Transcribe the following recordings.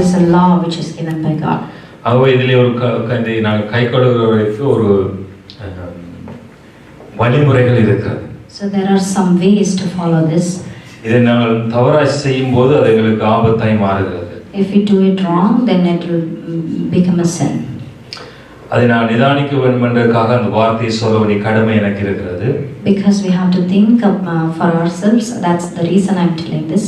is a law which is given by God. ஆகவே இதிலே ஒரு நான் கை கழுவுறதுக்கு ஒரு வழிமுறைகள் இருக்கிறது. So there are some ways to follow this. இதை நாங்கள் தவறாய் செய்யும்போது அது எங்களுக்கு ஆபத்தாய் மாறுகிறது. If we do it wrong, then it will become a sin. அதை நான் நிதானிக்க வேண்டும் என்பதற்காக அந்த வார்த்தையை சொல்ல வேண்டிய கடமை எனக்கு இருக்கிறது. Because we have to think for ourselves. That's the reason I'm telling this.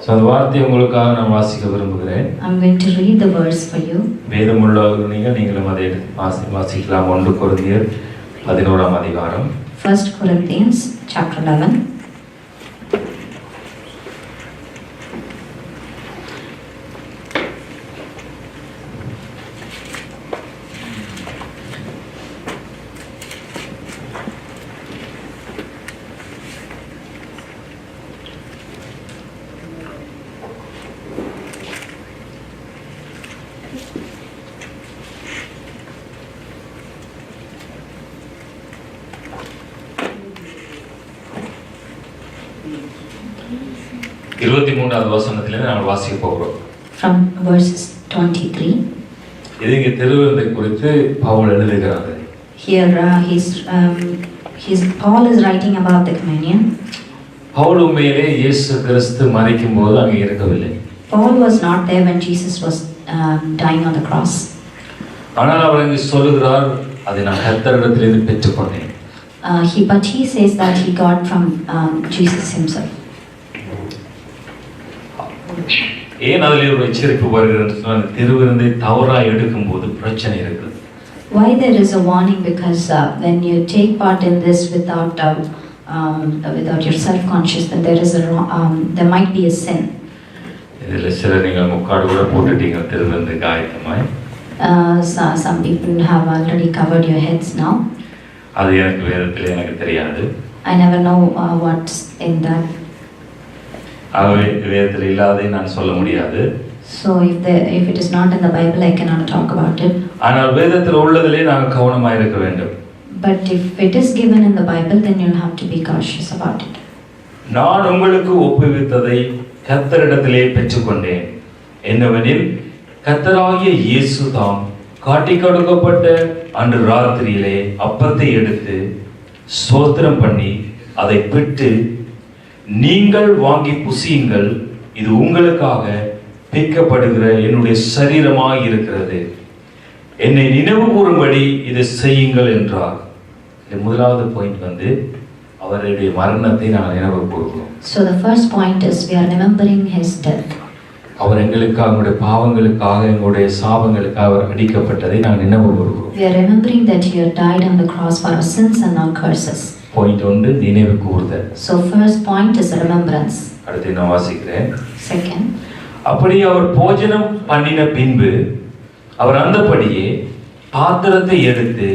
So அந்த வார்த்தையை உங்களுக்காக நான் வாசிக்க விரும்புகிறேன். I'm going to read the verse for you. வேதமுள்ளவர்கள் நீங்களும் அதை வாசிக்கலாம். 1 கொரிந்தியர் 11ஆம் அதிகாரம். 1 Corinthians chapter 11. நாங்கள் வாசிக்க போகிறோம். From verses 23. இதுங்க திருவிருந்தை குறித்து பவுல் எழுதுகிறார். Here Paul is writing about the communion. Pavul உண்மையிலே இயேசு கிறிஸ்து மரிக்கும்போது அங்கே இருக்கவில்லை. Paul was not there when Jesus was dying on the cross. ஆனால் அவர் இங்கே சொல்லுகிறார், அதை நான் கர்த்தரிடத்திலிருந்து பெற்றுக்கொண்டேன். But he says that he got from Jesus himself. ஏன் அதில் ஒரு எச்சரிப்பு வருகிறது? திருவிருந்தை தவறாக எடுக்கும்போது பிரச்சனை இருக்குது. Why there is a warning? Because when you take part in this without your self-conscious, then there might be a sin. இதில் சில நீங்கள் முக்காடு கூட போட்டுட்டீங்க திருவிருந்தை காயத்தமாய். Some people have already covered your heads now. அது எனக்கு வேதத்தில் எனக்கு தெரியாது. I never know what's in that. ஆகவே வேதத்தில் இல்லாததை நான் சொல்ல முடியாது. So if it is not in the Bible, I cannot talk about it. ஆனால் வேதத்தில் உள்ளதிலே நாங்கள் கவனமாக இருக்க வேண்டும். But if it is given in the Bible, then you'll have to be cautious about it. நான் உங்களுக்கு ஒப்புவித்ததை கர்த்தரிடத்திலே பெற்றுக்கொண்டேன். என்னவெனில் கர்த்தராகிய இயேசு தாம் காட்டிக் கொடுக்கப்பட்ட அன்று ராத்திரியிலே அப்பத்தை எடுத்து ஸ்தோத்திரம் பண்ணி அதை பிட்டு, நீங்கள் வாங்கி புசியுங்கள், இது உங்களுக்காக பிக்கப்படுகிற என்னுடைய சரீரமாய் இருக்கிறது, என்னை நினைவு கூறும்படி இதை செய்யுங்கள் என்றார். முதலாவது பாயிண்ட் அவருடைய மரணத்தை நாங்கள் நினைவு கூறுகிறோம். So the first point is we are remembering his death. அவர் எங்களுக்காக, எங்களுடைய பாவங்களுக்காக, எங்களுடைய சாபங்களுக்காக அவர் அடிக்கப்பட்டதை நாங்கள் நினைவு கூறுகிறோம். We are remembering that he had died on the cross for our sins and our curses. Point 1 நினைவு கூறுதல். So first point is remembrance. அடுத்து நான் வாசிக்கிறேன். Second, அப்படி அவர் போஜனம் பண்ணின பின்பு அவர் அந்தபடியே பாத்திரத்தை எடுத்து,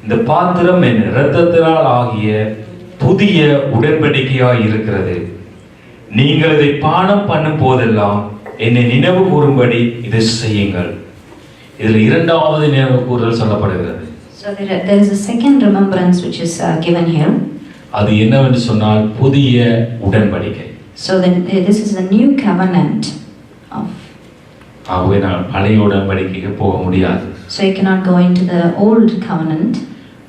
இந்த பாத்திரம் என் இரத்தத்தினால் ஆகிய புதிய உடன்படிக்கையாய் இருக்கிறது, நீங்கள் இதை பானம் பண்ணும் போதெல்லாம் என்னை நினைவு கூறும்படி இதை செய்யுங்கள். இதில் இரண்டாவது நினைவு கூறுதல் சொல்லப்படுகிறது. So there is a second remembrance which is given here. அது என்னவென்று சொன்னால் புதிய உடன்படிக்கை. So then this is a new covenant of. ஆகவே நான் பழைய உடன்படிக்கைக்கு போக முடியாது. So you cannot go into the old covenant.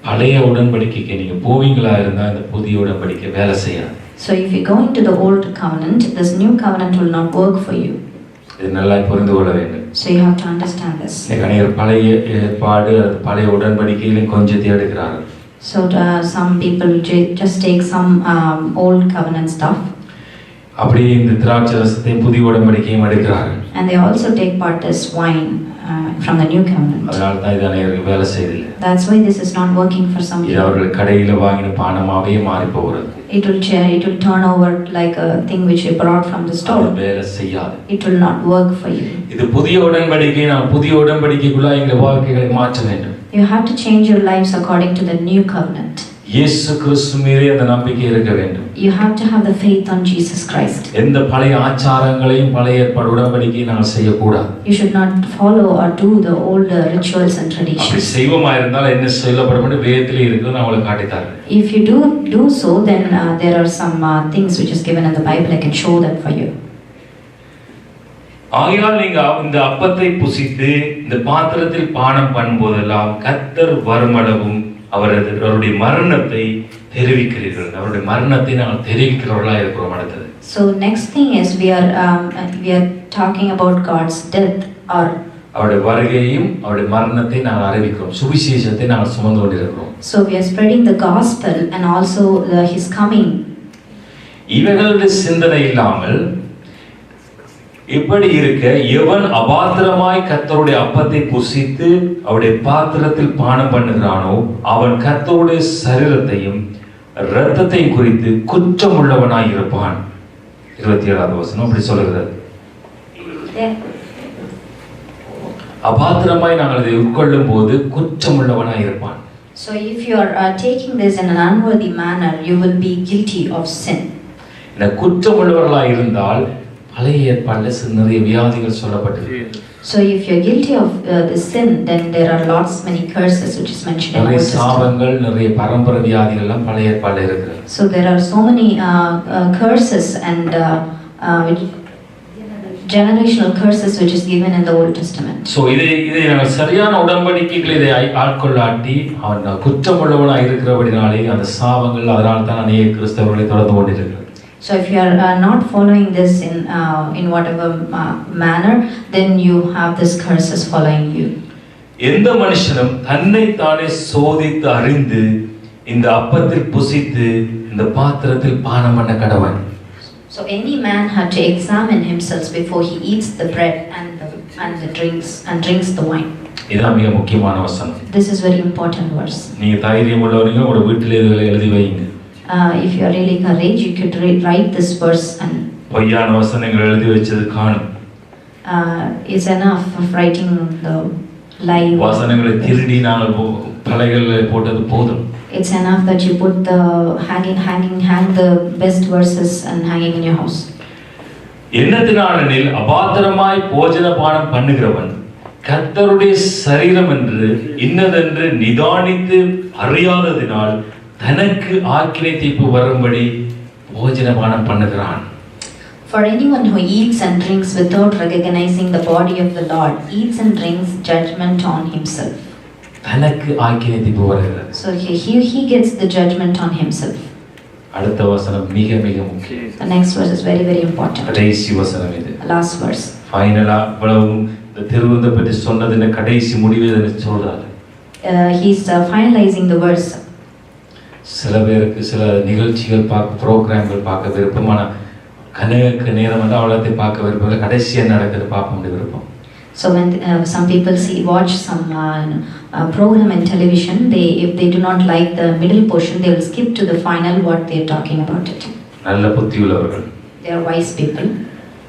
பழைய உடன்படிக்கைக்கு நீங்க போவீங்களா இருந்தா இந்த புதிய உடன்படிக்கை வேலை செய்யாது. So if you go into the old covenant, this new covenant will not work for you. இது நல்லா புரிந்து கொள்ள வேண்டும். So you have to understand this. அநேகர் பழைய ஏற்பாடு பழைய உடன்படிக்கையிலும் கொஞ்சத்தை எடுக்கிறார்கள். So some people just take some old covenant stuff. அப்படியே இந்த திராட்சை ரசத்தையும் புதிய உடன்படிக்கையும் எடுக்கிறார்கள். And they also take part as wine from the new covenant. அதனால தான் இது அநேகருக்கு வேலை செய்யல. That's why this is not working for some people. இது அவர்கள் கடையில வாங்கின பானமாவே மாறி போகிறது. It will turn over like a thing which you brought from the store. அது வேலை செய்யாது. It will not work for you. இது புதிய உடன்படிக்கை, நாம் புதிய உடன்படிக்கைக்குள்ள எங்கள் வாழ்க்கைகளை மாற்ற வேண்டும். You have to change your lives according to the new covenant. இயேசு கிறிஸ்து மீது அந்த நம்பிக்கை இருக்க வேண்டும். You have to have the faith on Jesus Christ. எந்த பழைய ஆச்சாரங்களையும் பழைய ஏற்பாடு உடன்படிக்கையை நாம் செய்யக்கூடாது. You should not follow or do the old rituals and traditions. அப்படி செய்வமா இருந்தால் என்ன சொல்லப்படும் என்று வேதத்திலே இருக்குது, நான் உங்களுக்கு காட்டித்தரேன். If you do so, then there are some things which is given in the Bible. I can show that for you. ஆகையால் நீங்க இந்த அப்பத்தை புசித்து இந்த பாத்திரத்தில் பானம் பண்ணும்போதெல்லாம் கர்த்தர் வருமளவும் அவருடைய மரணத்தை தெரிவிக்கிறீர்கள். அவருடைய மரணத்தை நாங்கள் தெரிவிக்கிறவர்களா இருக்கிறோம். அடுத்தது, so next thing is we are talking about God's death or அவருடைய வருகையையும் அவருடைய மரணத்தை நாங்கள் அறிவிக்கிறோம். சுவிசேஷத்தை நாங்கள் சுமந்து கொண்டிருக்கிறோம். so we are spreading the gospel and also his coming. இவர்களுடைய சிந்தனை இல்லாமல் இப்படி இருக்க, எவன் அபாத்திரமாய் கர்த்தருடைய அப்பத்தை புசித்து அவருடைய பாத்திரத்தில் பானம் பண்ணுகிறானோ அவன் கர்த்தருடைய சரீரத்தையும் இரத்தத்தையும் குறித்து குற்றம் உள்ளவனாய் இருப்பான். 27வது வசனம் அப்படி சொல்லுகிறது. அபாத்திரமாய் நாங்கள் இதை உட்கொள்ளும் போது குற்றம் உள்ளவனாய் இருப்பான். So if you are taking this in an unworthy manner, you will be guilty of sin. இந்த குற்றம் உள்ளவர்களாய் இருந்தால் பழைய ஏற்பாட்டில் நிறைய வியாதிகள் சொல்லப்பட்டிருக்கு. So if you are guilty of the sin, then there are many curses which is mentioned in the Old Testament. சாபங்கள், நிறைய பரம்பரை வியாதிகள் எல்லாம் பழைய ஏற்பாட்டில் இருக்கு. So there are so many curses and generational curses which is given in the Old Testament. So இதை நாங்கள் சரியான உடன்படிக்கைகளை இதை ஆட்கொள்ளாட்டி அவன் குற்றம் உள்ளவனாக இருக்கிறபடினாலே அந்த சாபங்கள் அதனால தான் அநேக கிறிஸ்தவர்களை தொடர்ந்து கொண்டிருக்கிறது. So if you are not following this in whatever manner, then you have this curses following you. எந்த மனுஷனும் தன்னை தானே சோதித்து அறிந்து இந்த அப்பத்தில் புசித்து இந்த பாத்திரத்தில் பானம் பண்ண கடவன். So any man had to examine himself before he eats the bread and drinks the wine. இதுதான் மிக முக்கியமான வசனம். This is very important verse. நீங்க தைரியம் உள்ளவங்க உங்க வீட்டிலே இதை எழுதி வைங்க. If you are really courageous, you could write this verse and பொய்யான வசனங்கள் எழுதி வச்சது காணும். It's enough of writing the lie. வசனங்களை திருடி நாங்கள் பலகைகளில் போட்டது போதும். It's enough that you put the hang the best verses and hanging in your house. என்னத்தினாலெனில் அபாத்திரமாய் போஜன பானம் பண்ணுகிறவன் கர்த்தருடைய சரீரம் என்று இன்னதென்று நிதானித்து அறியாததினால் தனக்கு ஆக்கினை தீர்ப்பு வரும்படி போஜன பானம் பண்ணுகிறான். For anyone who eats and drinks without recognizing the body of the Lord eats and drinks judgment on himself. தனக்கு ஆக்கினை தீர்ப்பு வருகிறது. So he gets the judgment on himself. அடுத்த வசனம் மிக மிக முக்கியம். The next verse is very very important. கடைசி வசனம் இது. Last verse. ஃபைனலா இவ்வளவு இந்த திருவிருந்தை பற்றி சொன்னதின் கடைசி முடிவு என்ன சொல்றாரு? He's finalizing the verse. சில பேருக்கு சில நிகழ்ச்சிகள் ப்ரோக்ராம்கள் பார்க்க விருப்பமான கனக நேரம் வந்து அவ்வளோத்தை பார்க்க விருப்பம், கடைசியாக நடக்கிறது பார்க்க விருப்பம். So when some people watch some program in television, if they do not like the middle portion, they will skip to the final what they are talking about it. நல்ல புத்தி உள்ளவர்கள். They are wise people.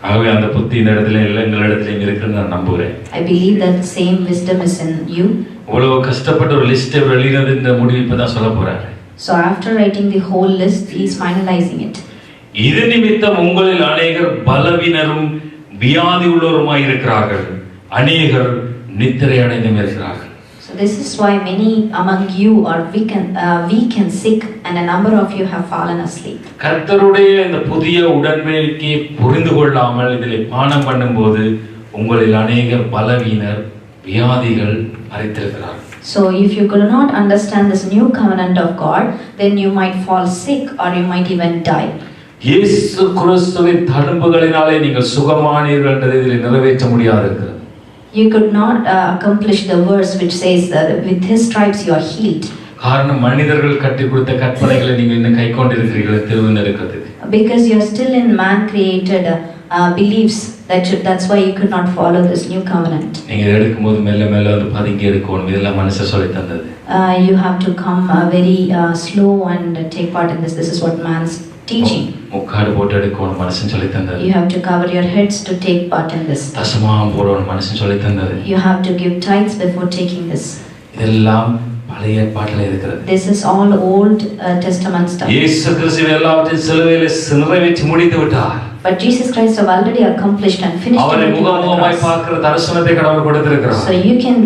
ஆகவே அந்த புத்தி இந்த இடத்துல இல்லை, எங்கள் இடத்துலையும் இருக்குன்னு நான் நம்புகிறேன். I believe that the same wisdom is in you. இவ்வளவு கஷ்டப்பட்ட ஒரு லிஸ்ட்டை வெளியினது இந்த முடிவு இப்போ தான் சொல்ல போறாரு. So after writing the whole list, he is finalizing it. இது நிமித்தம் உங்களில் அநேகர் பலவீனரும் வியாதி உள்ளவருமாய் இருக்கிறார்கள், அநேகர் நித்திரை அடைந்தும் இருக்கிறார்கள். So this is why many among you are weak and sick, and a number of you have fallen asleep. கர்த்தருடைய இந்த புதிய உடன்படிக்கையை புரிந்து கொள்ளாமல் இதில் பானம் பண்ணும்போது உங்களில் அநேகர் பலவீனர் வியாதிகள் மரித்திருக்கிறார்கள். So if you could not understand this new covenant of God, then you might fall sick or you might even die. இயேசு கிறிஸ்துவின் தழும்புகளினாலே நீங்கள் சுகமானீர்கள் என்றதை இதில் நிறைவேற்ற முடியாது இருக்கிறது. You could not accomplish the verse which says that with his stripes you are healed. காரணம் மனிதர்கள் கற்றுக் கொடுத்த கற்பனைகளை நீங்கள் இன்னும் கைக்கொண்டிருக்கிறீர்கள் திருவிருந்து இருக்கிறதுக்கு. Because you are still in man created beliefs, that's why you could not follow this new covenant. நீங்க எடுக்கும்போது மெல்ல மெல்ல வந்து பதுங்கி எடுக்கணும், இதெல்லாம் மனுஷன் சொல்லி தந்தது. You have to come very slow and take part in this is what man's teaching. முக்காடு போட்டு எடுக்கணும், மனுஷன் சொல்லி தந்தது. You have to cover your heads to take part in this. தசமாம் போடணும், மனுஷன் சொல்லி தந்தது. You have to give tithes before taking this. இதெல்லாம் பழைய ஏற்பாட்டில் இருக்கிறது. This is all Old Testament stuff. இயேசு கிறிஸ்து எல்லாவற்றையும் சிலுவையில் நிறைவேற்றி முடித்து விட்டார். But Jesus Christ have already accomplished and finished அவரை everything on the முகமுகமாய் cross. பார்க்கிற தரிசனத்தை கடவுள் கொடுத்திருக்கிறார். So you can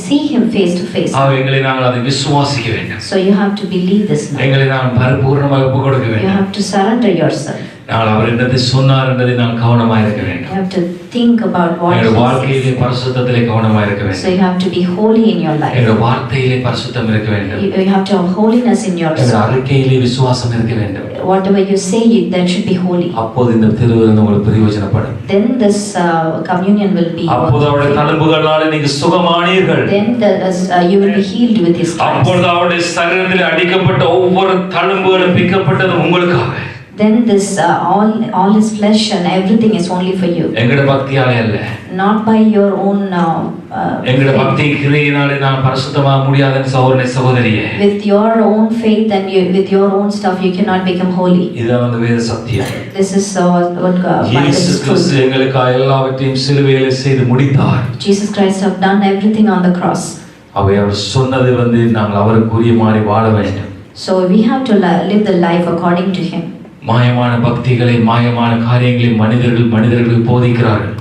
see him face to face. எங்களை நாங்கள் அதை விசுவாசிக்க வேண்டும். So you have to believe this now. எங்களை நாம் பரிபூர்ணமாக ஒப்புக் கொடுக்க You வேண்டும். have to surrender yourself. நான் அவர் என்னத்தை சொன்னார் என்பதை நான் கவனமாக இருக்க வேண்டும். You have to think about what எங்கள் வாழ்க்கையிலே பரிசுத்தத்திலே கவனமாக இருக்க வேண்டும். So you have to be holy in your life. எங்கள் வார்த்தையிலே பரிசுத்தம் இருக்க வேண்டும். You have to have holiness in your எங்கள் அறிக்கையிலே விசுவாசம் இருக்க வேண்டும். Whatever you say, that should be holy. அப்போது இந்த திருவிருந்து உங்களுக்கு பிரயோஜனப்படும். Then this communion will be. அப்போது அவருடைய தழும்புகளால் நீங்கள் சுகமானீர்கள். Then you will be healed with his stripes. அப்போது அவருடைய சரீரத்தில் அடிக்கப்பட்ட ஒவ்வொரு தழும்புகளும் பிக்கப்பட்டது உங்களுக்காக. Then this all his flesh and everything is only for you. எங்கட பக்தியாலே அல்ல. Not by your own எங்கட பக்தி கிரியையினாலே நான் பரிசுத்தமாக முடியாத சகோதரனே சகோதரியே. With your own faith and with your own stuff you cannot become holy. இதுதான் வேத சத்தியம். This is what இயேசு கிறிஸ்து எங்களுக்காக எல்லாவற்றையும் சிலுவையிலே செய்து முடித்தார். Jesus Christ have done everything on the cross. அவர் சொன்னது நாங்கள் அவருக்குரிய மாதிரி வாழ வேண்டும். So we have to live the life according to him. மாயமான பக்திகளை மாயமான காரியங்களை மனிதர்கள் போதிக்கிறார்கள்.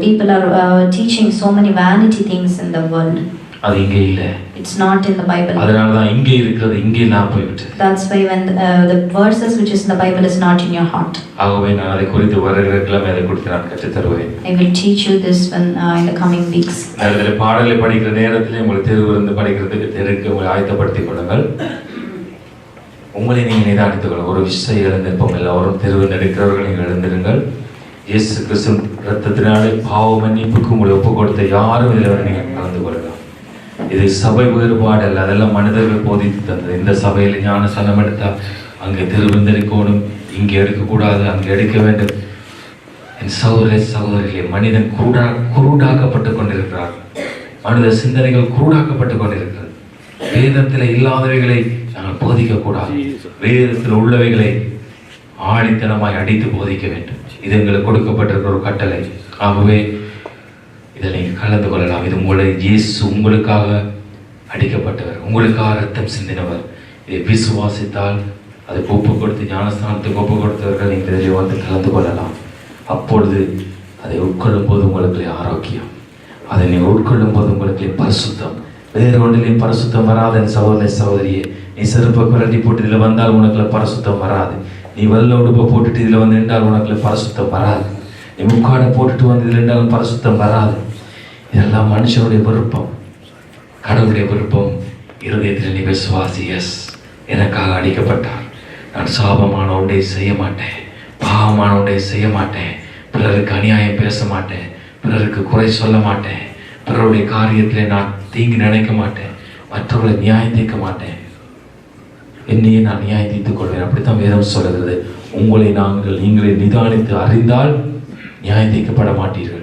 People are teaching so many vanity things in the world. அது இங்கே இல்ல. It's not in the Bible. அதனால தான் இங்கே இருக்கிறது இங்கே நான் போய்விட்டது. That's why when the verses which is in the Bible is not in your heart. ஆகவே நான் அதை குறித்து வருகிற கிழமை அதை குறித்து நான் கற்றுத் தருவேன். I will teach you this when in the coming weeks. நேரத்தில் பாடலை படிக்கிற நேரத்தில் உங்களுக்கு தேர்விருந்து படிக்கிறதுக்கு தெருக்கு உங்களை ஆயத்தப்படுத்திக் கொள்ளுங்கள். உங்களை நீங்கள் நிதானித்துக் கொள்ளுங்கள். ஒரு விஷயம் எழுந்திருப்போம். எல்லாரும் தெருவில் நடக்கிறவர்கள் நீங்கள் எழுந்திருங்கள். இயேசு கிறிஸ்து இரத்தத்தினாலே பாவ மன்னிப்புக்கு உங்களை ஒப்பு கொடுத்த யாரும் இதில் நீங்கள் கலந்து கொள்ளலாம். இது சபை வேறுபாடு அல்ல. அதெல்லாம் மனிதர்கள் போதித்து தந்தது. இந்த சபையில் ஞான சனம் எடுத்தால் அங்கே திருவிருந்தெடுக்கணும், இங்கே எடுக்கக்கூடாது, அங்கே எடுக்க வேண்டும். என் சகோதரிகளே, மனிதன் குருடாக்கப்பட்டு கொண்டிருக்கிறார். மனித சிந்தனைகள் குருடாக்கப்பட்டு கொண்டிருக்கிறது. வேதத்தில் இல்லாதவைகளை நாங்கள் போதிக்கக்கூடாது. வேதத்தில் உள்ளவைகளை ஆணித்தனமாய் அடித்து போதிக்க வேண்டும். இது எங்களுக்கு கொடுக்கப்பட்டிருக்கிற ஒரு கட்டளை. ஆகவே இதில் நீங்கள் கலந்து கொள்ளலாம். இது இயேசு உங்களுக்காக அடிக்கப்பட்டவர், உங்களுக்காக ரத்தம் சிந்தினவர். இதை விசுவாசித்தால் அதை ஒப்பு கொடுத்து ஞானஸ்தானத்துக்கு ஒப்பு கொடுத்தவர்கள் நீங்கள் இதில் வந்து கலந்து கொள்ளலாம். அப்பொழுது அதை உட்கொள்ளும் போது உங்களுக்கு ஆரோக்கியம், அதை நீங்கள் உட்கொள்ளும் போது உங்களுக்கு பரிசுத்தம். வேறு ஒன்றிலையும் பரிசுத்தம் வராது. என் சகோதரியே, நீ செருப்பை குரட்டி போட்டு இதில் வந்தால் உனக்குள்ள பரிசுத்தம் வராது. நீ வெள்ளை உடுப்பை போட்டுட்டு இதில் வந்து நின்றால் உனக்குள்ள பரிசுத்தம் வராது. நீ முக்காடை போட்டுட்டு வந்து இதில் நின்றாலும் பரிசுத்தம் வராது. இதெல்லாம் மனுஷனுடைய விருப்பம். கடவுளுடைய விருப்பம் இருதயத்தில் நீ விசுவாசி. எஸ், எனக்காக அடிக்கப்பட்டார். நான் சாபமான ஒன்றை செய்ய மாட்டேன், பாவமான ஒன்றை செய்ய மாட்டேன், பிறருக்கு அநியாயம் பேச மாட்டேன், பிறருக்கு குறை சொல்ல மாட்டேன், பிறருடைய காரியத்திலே நான் தீங்கு நினைக்க மாட்டேன், மற்றவர்களை நியாயம் தீர்க்க மாட்டேன், என்னையே நான் நியாயம் தீர்த்துக் கொள்வேன். அப்படித்தான் வேதம் சொல்கிறது. உங்களை நீங்களே நிதானித்து அறிந்தால் நியாயம் தீர்க்கப்பட மாட்டீர்கள்.